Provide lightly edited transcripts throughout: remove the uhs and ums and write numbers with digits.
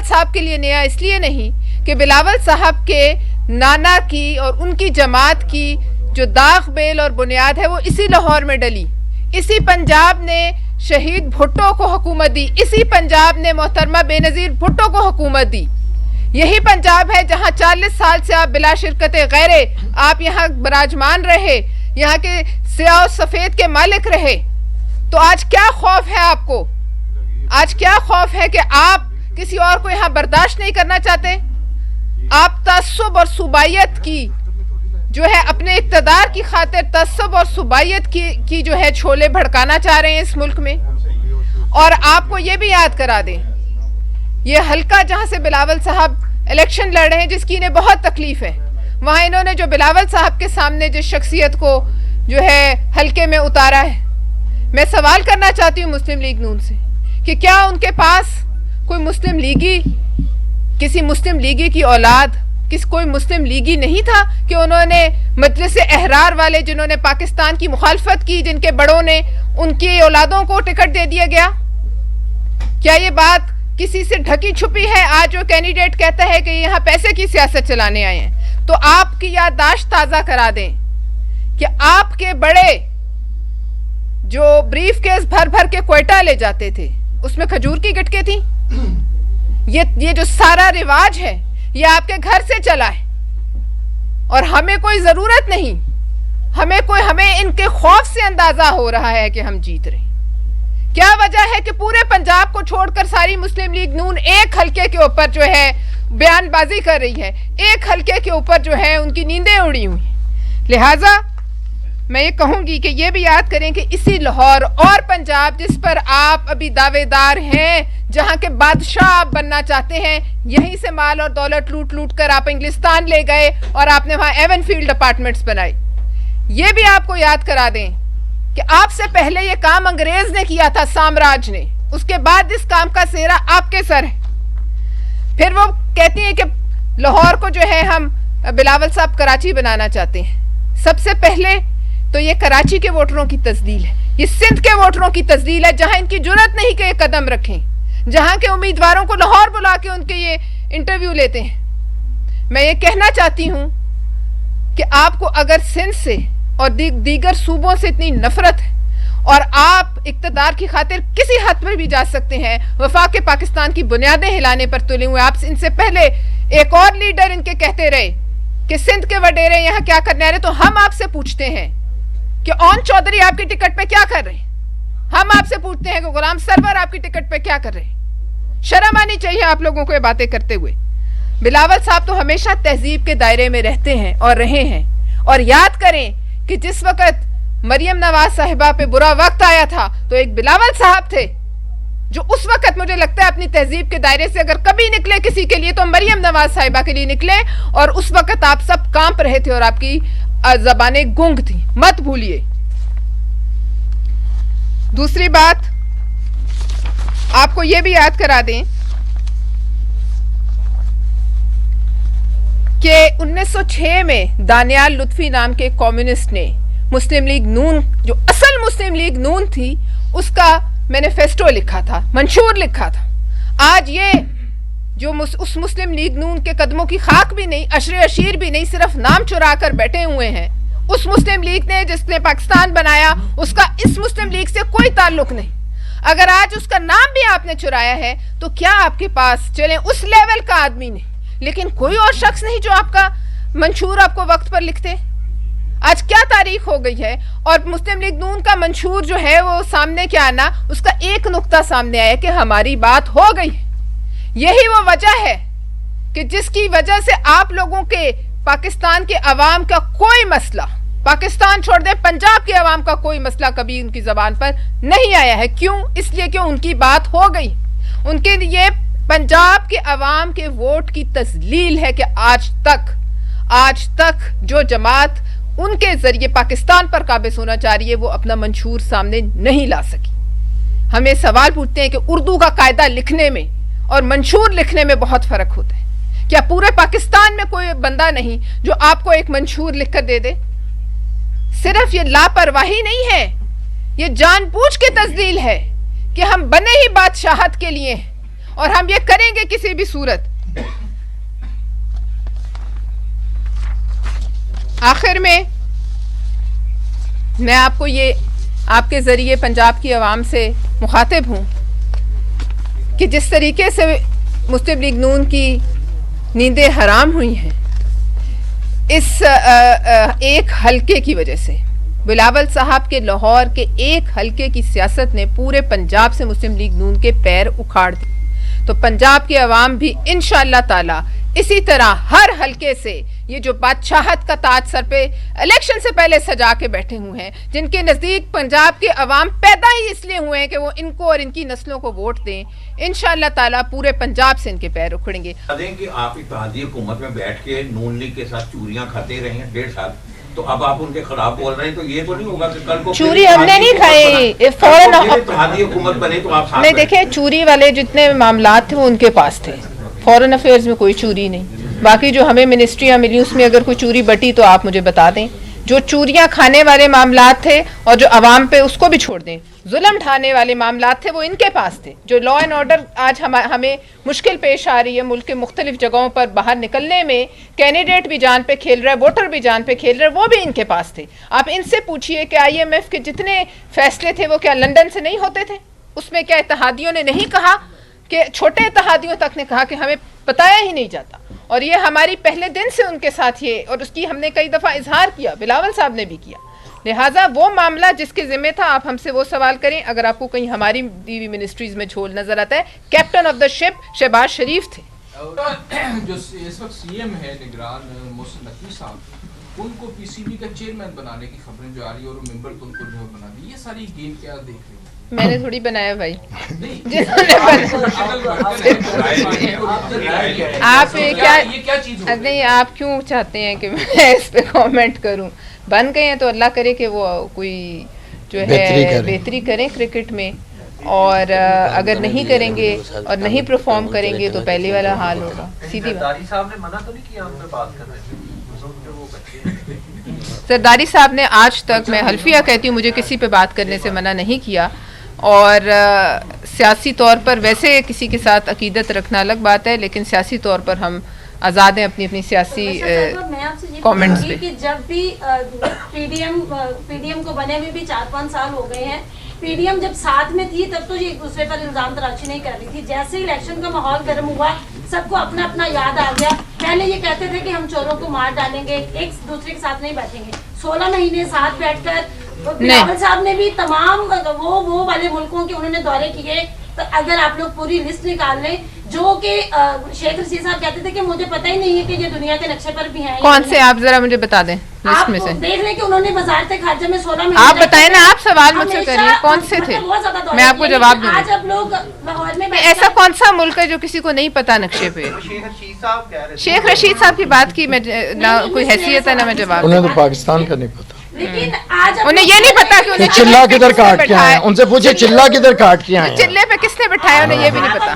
صاحب کے لیے نیا اس لیے نہیں کہ بلاول صاحب کے نانا کی اور ان کی جماعت کی جو داغ بیل اور بنیاد ہے وہ اسی لاہور میں ڈلی. اسی پنجاب نے شہید بھٹو کو حکومت دی, اسی پنجاب نے محترمہ بے نظیر بھٹو کو حکومت دی. یہی پنجاب ہے جہاں 40 سال سے آپ بلا شرکت غیرے آپ یہاں براجمان رہے, یہاں کے سیاہ و سفید کے مالک رہے. تو آج کیا خوف ہے آپ کو؟ آج کیا خوف ہے کہ آپ کسی اور کو یہاں برداشت نہیں کرنا چاہتے؟ آپ تعصب اور صوبائیت کی جو ہے اپنے اقتدار کی خاطر تعصب اور صوبائیت کی جو ہے چھولے بھڑکانا چاہ رہے ہیں اس ملک میں. اور آپ کو یہ بھی یاد کرا دیں, یہ حلقہ جہاں سے بلاول صاحب الیکشن لڑ رہے ہیں جس کی انہیں بہت تکلیف ہے, وہاں انہوں نے جو بلاول صاحب کے سامنے جس شخصیت کو جو ہے حلقے میں اتارا ہے, میں سوال کرنا چاہتی ہوں مسلم لیگ نون سے کہ کیا ان کے پاس کوئی مسلم لیگی, کسی مسلم لیگی کی اولاد, کوئی مسلم لیگی نہیں تھا کہ انہوں نے مجلس احرار والے جنہوں نے پاکستان کی مخالفت کی, جن کے بڑوں نے, ان کی اولادوں کو ٹکٹ دے دیا گیا؟ کیا یہ بات کسی سے ڈھکی چھپی ہے؟ آج جو کینڈیڈیٹ کہتا ہے کہ یہاں پیسے کی سیاست چلانے آئے ہیں, تو آپ کی یادداشت تازہ کرا دیں کہ آپ کے بڑے جو بریف کیس بھر بھر کے کوئٹہ لے جاتے تھے اس میں کھجور کی گٹکیں تھیں. یہ جو سارا رواج ہے یہ آپ کے گھر سے چلا ہے, اور ہمیں کوئی ضرورت نہیں, ہمیں ان کے خوف سے اندازہ ہو رہا ہے کہ ہم جیت رہے ہیں. کیا وجہ ہے کہ پورے پنجاب کو چھوڑ کر ساری مسلم لیگ نون ایک حلقے کے اوپر جو ہے بیان بازی کر رہی ہے, ایک حلقے کے اوپر جو ہے ان کی نیندیں اڑی ہوئی ہیں. لہٰذا میں یہ کہوں گی کہ یہ بھی یاد کریں کہ اسی لاہور اور پنجاب جس پر آپ ابھی دعوے دار ہیں, جہاں کے بادشاہ آپ بننا چاہتے ہیں, یہیں سے مال اور دولت لوٹ کر آپ انگلستان لے گئے اور آپ نے وہاں ایون فیلڈ اپارٹمنٹس بنائی. یہ بھی آپ کو یاد کرا دیں کہ آپ سے پہلے یہ کام انگریز نے کیا تھا, سامراج نے, اس کے بعد اس کام کا سہرا آپ کے سر ہے. پھر وہ کہتی ہیں کہ لاہور کو جو ہے ہم بلاول صاحب کراچی بنانا چاہتے ہیں. سب سے پہلے تو یہ کراچی کے ووٹروں کی تزلیل ہے, یہ سندھ کے ووٹروں کی تزلیل ہے جہاں ان کی جرت نہیں کہ یہ قدم رکھیں, جہاں کے امیدواروں کو لاہور بلا کے ان کے یہ انٹرویو لیتے ہیں. میں یہ کہنا چاہتی ہوں کہ آپ کو اگر سندھ سے اور دیگر صوبوں سے اتنی نفرت ہے اور آپ اقتدار کی خاطر کسی حد پر بھی جا سکتے ہیں, وفاق پاکستان کی بنیادیں ہلانے پر تلے ہوئے, آپ ان سے پہلے ایک اور لیڈر ان کے کہتے رہے کہ سندھ کے وڈیرے یہاں کیا کرنے آ رہے, تو ہم آپ سے پوچھتے ہیں کہ اون چودھری آپ کی ٹکٹ پہ کیا کر رہے ہیں. ہم آپ سے پوچھتے ہیں کہ غلام سرور آپ کی ٹکٹ پہ کیا کر رہے ہیں. شرم آنی چاہیے آپ لوگوں کو یہ باتیں کرتے ہوئے. بلاول صاحب تو ہمیشہ تہذیب کے دائرے میں رہتے ہیں اور رہے ہیں, اور یاد کریں کہ جس وقت مریم نواز صاحبہ پہ برا وقت آیا تھا تو ایک بلاول صاحب تھے جو اس وقت مجھے لگتا ہے اپنی تہذیب کے دائرے سے اگر کبھی نکلے کسی کے لیے تو مریم نواز صاحبہ کے لیے نکلے, اور اس وقت آپ سب کانپ رہے تھے اور آپ کی زبانیں گونگ تھیں, مت بھولیے. دوسری بات آپ کو یہ بھی یاد کرا دیں کہ 1906 میں دانیال لطفی نام کے کمیونسٹ نے مسلم لیگ نون, جو اصل مسلم لیگ نون تھی, اس کا مینیفیسٹو لکھا تھا, منشور لکھا تھا. آج یہ جو اس مسلم لیگ نون کے قدموں کی خاک بھی نہیں, عشر عشیر بھی نہیں, صرف نام چرا کر بیٹھے ہوئے ہیں. اس مسلم لیگ نے جس نے پاکستان بنایا اس کا اس مسلم لیگ سے کوئی تعلق نہیں. اگر آج اس کا نام بھی آپ نے چرایا ہے تو کیا آپ کے پاس چلیں اس لیول کا آدمی نہیں, لیکن کوئی اور شخص نہیں جو آپ کا منشور آپ کو وقت پر لکھتے. آج کیا تاریخ ہو گئی ہے, اور مسلم لیگ نون کا منشور جو ہے وہ سامنے کیا آنا, اس کا ایک نقطہ سامنے آیا کہ ہماری بات ہو گئی. یہی وہ وجہ ہے کہ جس کی وجہ سے آپ لوگوں کے پاکستان کے عوام کا کوئی مسئلہ, پاکستان چھوڑ دیں پنجاب کے عوام کا کوئی مسئلہ کبھی ان کی زبان پر نہیں آیا ہے. کیوں؟ اس لیے کہ ان کی بات ہو گئی. ان کے لیے پنجاب کے عوام کے ووٹ کی تذلیل ہے کہ آج تک جو جماعت ان کے ذریعے پاکستان پر قابض ہونا چاہ رہی ہے وہ اپنا منشور سامنے نہیں لا سکی. ہمیں سوال پوچھتے ہیں کہ اردو کا قاعدہ لکھنے میں اور منشور لکھنے میں بہت فرق ہوتا ہے. کیا پورے پاکستان میں کوئی بندہ نہیں جو آپ کو ایک منشور لکھ کر دے دے؟ صرف یہ لاپرواہی نہیں ہے, یہ جان بوجھ کے تذلیل ہے کہ ہم بنے ہی بادشاہت کے لیے ہیں, اور ہم یہ کریں گے کسی بھی صورت. آخر میں میں آپ کو یہ آپ کے ذریعے پنجاب کی عوام سے مخاطب ہوں کہ جس طریقے سے مسلم لیگ نون کی نیندیں حرام ہوئی ہیں اس ایک حلقے کی وجہ سے، بلاول صاحب کے لاہور کے ایک حلقے کی سیاست نے پورے پنجاب سے مسلم لیگ نون کے پیر اکھاڑ دی. تو پنجاب کے عوام بھی انشاءاللہ تعالی اسی طرح ہر حلقے سے یہ جو بادشاہت کا تاج سر پہ الیکشن سے پہلے سجا کے بیٹھے ہوئے ہیں، جن کے نزدیک پنجاب کے عوام پیدا ہی اس لیے ہوئے ہیں کہ وہ ان کو اور ان کی نسلوں کو ووٹ دیں، انشاءاللہ تعالیٰ پورے پنجاب سے ان کے پیر اکھڑیں گے. کہ آپ اتحادی حکومت میں بیٹھ کے نون لیگ کے ساتھ چوریاں کھاتے رہے ہیں 1.5 سال، تو اب آپ ان کے خلاف بول رہے ہیں، تو یہ تو نہیں ہوگا کہ کل کو چوری ہم نے نہیں کھائی فوراً اتحادی حکومت بنے تو آپ نہیں. دیکھیں چوری والے جتنے معاملات تھے وہ ان کے پاس تھے، فورن افیئرز میں کوئی چوری نہیں. باقی جو ہمیں منسٹریاں ملی اس میں اگر کوئی چوری بٹی تو آپ مجھے بتا دیں. جو چوریاں کھانے والے معاملات تھے اور جو عوام پہ اس کو بھی چھوڑ دیں، ظلم ڈھانے والے معاملات تھے وہ ان کے پاس تھے. جو لا اینڈ آرڈر آج ہمیں مشکل پیش آ رہی ہے ملک کے مختلف جگہوں پر باہر نکلنے میں، کینڈیڈیٹ بھی جان پہ کھیل رہا ہے، ووٹر بھی جان پہ کھیل رہا ہے، وہ بھی ان کے پاس تھے. آپ ان سے پوچھئے کہ IMF کے جتنے فیصلے تھے وہ کیا لندن سے نہیں ہوتے تھے؟ اس میں کیا اتحادیوں نے نہیں کہا کہ چھوٹے اتحادیوں تک نے کہا کہ ہمیں بتایا ہی نہیں جاتا؟ اور یہ ہماری پہلے دن سے ان کے ساتھ یہ، اور اس کی ہم نے کئی دفعہ اظہار کیا، بلاول صاحب نے بھی کیا. لہٰذا وہ معاملہ جس کے ذمہ تھا آپ ہم سے وہ سوال کریں. اگر آپ کو کہیں ہماری دیوی منسٹریز میں جھول نظر آتا ہے، کیپٹن آف دا شپ شہباز شریف تھے. جو اس وقت CM ہے نگران محسن نقوی صاحب، ان کو PCB کا چیئرمین بنانے کی خبریں جو آ رہی ہے اور ممبر تو ان کو جو بنا دی، یہ ساری گیم کیا دیکھ رہے ہیں؟ میں نے تھوڑی بنایا بھائی. آپ کیا نہیں، آپ کیوں چاہتے ہیں کہ میں اس پہ کامنٹ کروں؟ بن گئے ہیں تو اللہ کرے کہ وہ کوئی جو ہے بہتری کریں کرکٹ میں، اور اگر نہیں کریں گے اور نہیں پرفارم کریں گے تو پہلے والا حال ہوگا. سیدھی بات. زرداری صاحب نے آج تک، میں حلفیہ کہتی ہوں، مجھے کسی پہ بات کرنے سے منع نہیں کیا. اور سیاسی طور پر ویسے کسی کے ساتھ عقیدت رکھنا الگ بات ہے، لیکن سیاسی طور پر ہم آزاد ہیں اپنی سیاسی کامنٹس پہ. کہ جب بھی پی ڈی ایم کو بنے ہوئے بھی 4-5 سال ہو گئے ہیں، PDM جب ساتھ میں تھی تب تو یہ ایک دوسرے پر الزام تراشی نہیں کر رہی تھی. جیسے الیکشن کا ماحول گرم ہوا، سب کو اپنا اپنا یاد آ گیا. پہلے یہ کہتے تھے کہ ہم چوروں کو مار ڈالیں گے، ایک دوسرے کے ساتھ نہیں بیٹھیں گے. 16 مہینے ساتھ بیٹھ کر بلاول صاحب نے بھی تمام وہ والے ملکوں کے انہوں نے دورے کیے. تو اگر آپ لوگ پوری لسٹ نکال لیں، جو کہ شیخ رشید صاحب کہتے تھے کہ مجھے پتہ ہی نہیں ہے کہ یہ دنیا کے نقشے پر بھی ہیں. کون سے آپ ذرا مجھے بتا دیں لسٹ میں سے. دیکھ لیں کہ انہوں نے وزارت خارجہ میں 16 مہینے. آپ بتائیں نا، آپ سوال مجھ سے کریے کون سے تھے، میں آپ کو جواب دوں. آج اب لوگ لاہور میں ایسا کون سا ملک ہے جو کسی کو نہیں پتا نقشے پہ؟ شیخ رشید صاحب کی بات کی میں نہ کوئی حیثیت ہے نہ میں جواب. انہیں تو پاکستان کا نہیں پتا، لیکن آج انہیں یہ نہیں پتا کہ انہیں چلہ کدھر کاٹ کے آئے ہیں. ان سے پوچھے چلہ کدھر کاٹ کے آئے ہیں. چلے پہ کس نے بٹھایا انہیں یہ بھی نہیں پتا.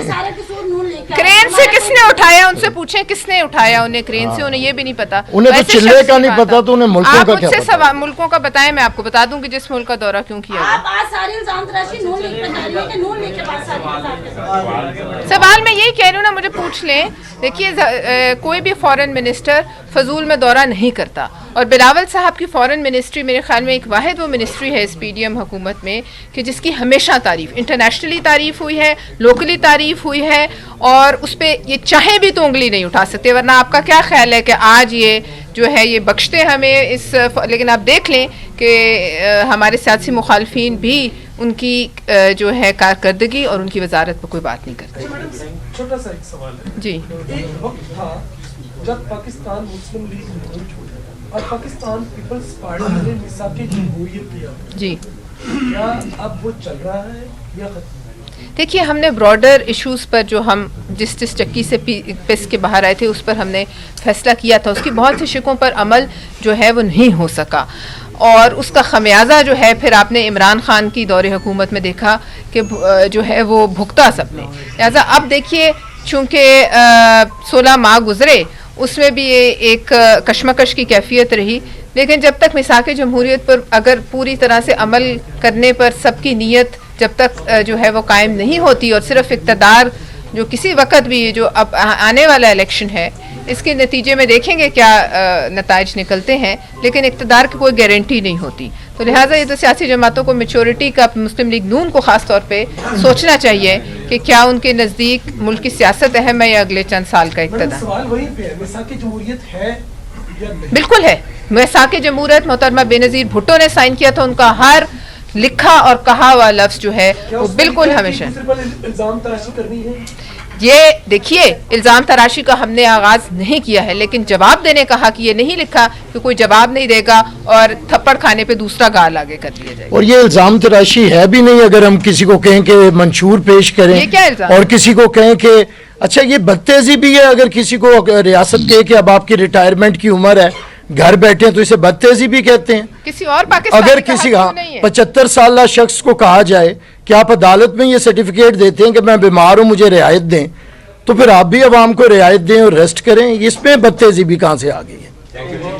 سارا قصور نون لیگ کا. کرین سے کس نے اٹھایا، ان سے پوچھیں کس نے اٹھایا انہیں کرین سے، انہیں یہ بھی نہیں پتا. انہیں تو چلے کا نہیں پتا تو انہیں ملکوں کا کیا پتا. آپ ملکوں کا بتائیں، میں آپ کو بتا دوں کہ جس ملک کا دورہ کیوں کیا. آپ آج سارے الزام تراشی نون لیگ پر جاری ہے کہ نون لیگ کے پاس سارے سوال میں یہی کہہ رہی ہوں نا، مجھے پوچھ لیں. دیکھیے کوئی بھی فورن منسٹر فضول میں دورہ نہیں کرتا، اور بلاول صاحب کی فورن منسٹری میرے خیال میں ایک واحد وہ منسٹری ہے اس PDM حکومت میں کہ جس کی ہمیشہ تعریف انٹرنیشنلی تعریف ہوئی ہے، لوکلی تعریف ہوئی ہے، اور اس پہ یہ چاہے بھی تو انگلی نہیں اٹھا سکتے. ورنہ آپ کا کیا خیال ہے کہ آج یہ جو ہے یہ بخشتے ہمیں اس، لیکن آپ دیکھ لیں کہ ہمارے سیاسی مخالفین بھی ان کی جو ہے کارکردگی اور ان کی وزارت پہ کوئی بات نہیں کرتے. چھوٹا سا ایک سوال ہے جی. ایک وقت تھا جب پاکستان مسلم لیگ نون چھوڑا اور پاکستان پیپلز پارٹی نے میثاق جمہوریت کیا. جی. کیا اب وہ چل رہا ہے یا ختم؟ دیکھیے ہم نے براڈر ایشوز پر جو ہم جس چکی سے پس کے باہر آئے تھے اس پر ہم نے فیصلہ کیا تھا. اس کی بہت سی شقوں پر عمل جو ہے وہ نہیں ہو سکا، اور اس کا خمیازہ جو ہے پھر آپ نے عمران خان کی دور حکومت میں دیکھا کہ جو ہے وہ بھگتا سب نے. لہٰذا اب دیکھیے چونکہ 16 ماہ گزرے، اس میں بھی ایک کشمکش کی کیفیت رہی، لیکن جب تک میثاق جمہوریت پر اگر پوری طرح سے عمل کرنے پر سب کی نیت جب تک جو ہے وہ قائم نہیں ہوتی اور صرف اقتدار جو کسی وقت بھی جو اب آنے والا الیکشن ہے اس کے نتیجے میں دیکھیں گے کیا نتائج نکلتے ہیں، لیکن اقتدار کی کوئی گارنٹی نہیں ہوتی. تو لہٰذا یہ تو سیاسی جماعتوں کو میچورٹی کا مسلم لیگ نون کو خاص طور پہ سوچنا چاہیے کہ کیا ان کے نزدیک ملک کی سیاست اہم ہے یا اگلے چند سال کا اقتدار. سوال وہی پہ ہے، میثاق جمہوریت ہے یا نہیں؟ بالکل ہے. میثاق جمہوریت محترمہ بے نظیر بھٹو نے سائن کیا تھا، ان کا ہر لکھا اور کہا ہوا لفظ جو ہے وہ بالکل ہمیشہ. الزام تراشی کرنی ہے، یہ دیکھیے الزام تراشی کا ہم نے آغاز نہیں کیا ہے، لیکن جواب دینے کا حق یہ نہیں لکھا کہ کوئی جواب نہیں دے گا اور تھپڑ کھانے پہ دوسرا گال آگے کر دیا جائے گا. اور یہ الزام تراشی ہے بھی نہیں اگر ہم کسی کو کہیں کہ منشور پیش کریں، یہ کیا الزام؟ اور کسی کو کہیں کہ اچھا یہ بدتیزی بھی ہے اگر کسی کو ریاست کہے کہ اب آپ کی ریٹائرمنٹ کی عمر ہے، گھر بیٹھے ہیں، تو اسے بدتیزی بھی کہتے ہیں. کسی اور پاکستانی اگر کا کسی حق نہیں ہے. 75 سالہ شخص کو کہا جائے کہ آپ عدالت میں یہ سرٹیفکیٹ دیتے ہیں کہ میں بیمار ہوں مجھے رعایت دیں، تو پھر آپ بھی عوام کو رعایت دیں اور ریسٹ کریں. اس میں بدتیزی بھی کہاں سے آ گئی ہے؟